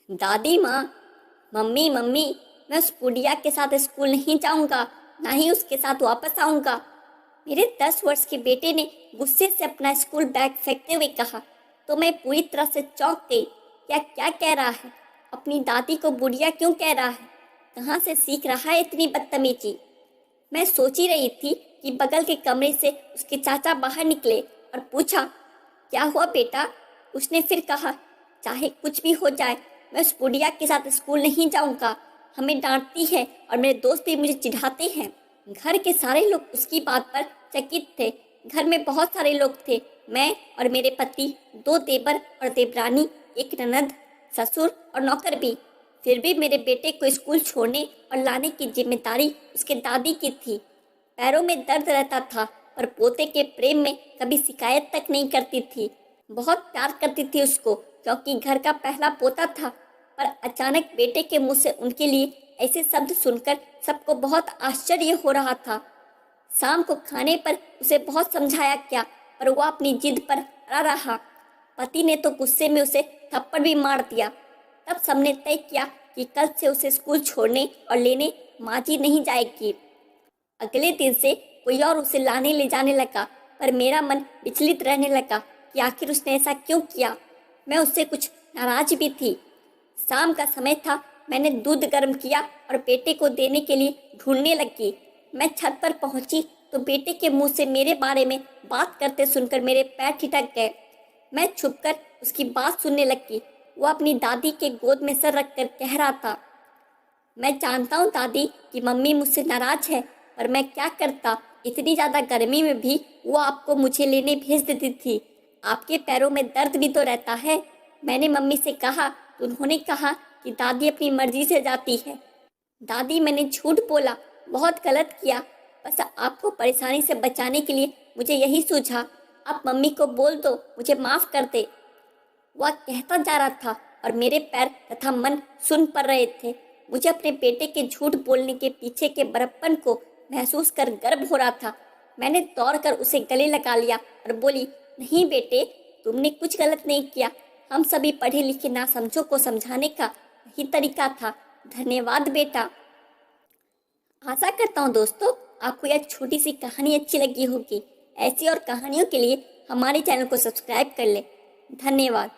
दादी माँ, mummy mummy, मैं उस बुढ़िया के साथ स्कूल नहीं जाऊंगा, ना ही उसके साथ वापस आऊंगा। मेरे 10 वर्ष के बेटे ने गुस्से से अपना स्कूल बैग फेंकते हुए कहा तो मैं पूरी तरह से चौंक गई। क्या क्या कह रहा है? अपनी दादी को बुढ़िया क्यों कह रहा है? कहाँ से सीख रहा है इतनी बदतमीजी? मैं सोच ही रही थी कि बगल के कमरे से उसके चाचा बाहर निकले और पूछा, क्या हुआ बेटा? उसने फिर कहा, चाहे कुछ भी हो जाए, मैं उस बुढ़िया के साथ स्कूल नहीं जाऊंगा। हमें डांटती है और मेरे दोस्त भी मुझे चिढ़ाते हैं। घर के सारे लोग उसकी बात पर चकित थे। घर में बहुत सारे लोग थे, मैं और मेरे पति, 2 देवर और देवरानी, एक ननद, ससुर और नौकर भी। फिर भी मेरे बेटे को स्कूल छोड़ने और लाने की जिम्मेदारी उसके दादी की थी। पैरों में दर्द रहता था पर पोते के प्रेम में कभी शिकायत तक नहीं करती थी। बहुत प्यार करती थी उसको क्योंकि घर का पहला पोता था। पर अचानक बेटे के मुंह से उनके लिए ऐसे शब्द सुनकर सबको बहुत आश्चर्य हो रहा था। शाम को खाने पर उसे बहुत समझाया क्या, पर वो अपनी जिद पर अड़ा रहा। पति ने तो गुस्से में उसे थप्पड़ भी मार दिया। तब सबने तय किया कि कल से उसे स्कूल छोड़ने और लेने माँ जी नहीं जाएगी। अगले दिन से कोई और उसे लाने ले जाने लगा, पर मेरा मन विचलित रहने लगा कि आखिर उसने ऐसा क्यों किया। मैं उससे कुछ नाराज भी थी। शाम का समय था। मैंने दूध गर्म किया और बेटे को देने के लिए ढूंढने लगी। मैं छत पर पहुंची तो बेटे के मुंह से मेरे बारे में बात करते सुनकर मेरे पैर ठिठक गए। मैं छुपकर उसकी बात सुनने लगी। वो अपनी दादी के गोद में सर रखकर कह रहा था, मैं जानता हूँ दादी कि मम्मी मुझसे नाराज है, पर मैं क्या करता। इतनी ज़्यादा गर्मी में भी वो आपको मुझे लेने भेज देती थी। आपके पैरों में दर्द भी तो रहता है। मैंने मम्मी से कहा तो उन्होंने कहा कि दादी अपनी मर्जी से जाती है। दादी, मैंने झूठ बोला, बहुत गलत किया। बस आपको परेशानी से बचाने के लिए मुझे यही सूझा। आप मम्मी को बोल दो मुझे माफ़ कर दे। वह कहता जा रहा था और मेरे पैर तथा मन सुन पड़ रहे थे। मुझे अपने बेटे के झूठ बोलने के पीछे के बड़प्पन को महसूस कर गर्व हो रहा था। मैंने दौड़कर उसे गले लगा लिया और बोली, नहीं बेटे, तुमने कुछ गलत नहीं किया। हम सभी पढ़े लिखे ना समझो को समझाने का यही तरीका था। धन्यवाद बेटा। आशा करता हूँ दोस्तों आपको यह छोटी सी कहानी अच्छी लगी होगी। ऐसी और कहानियों के लिए हमारे चैनल को सब्सक्राइब कर ले। धन्यवाद।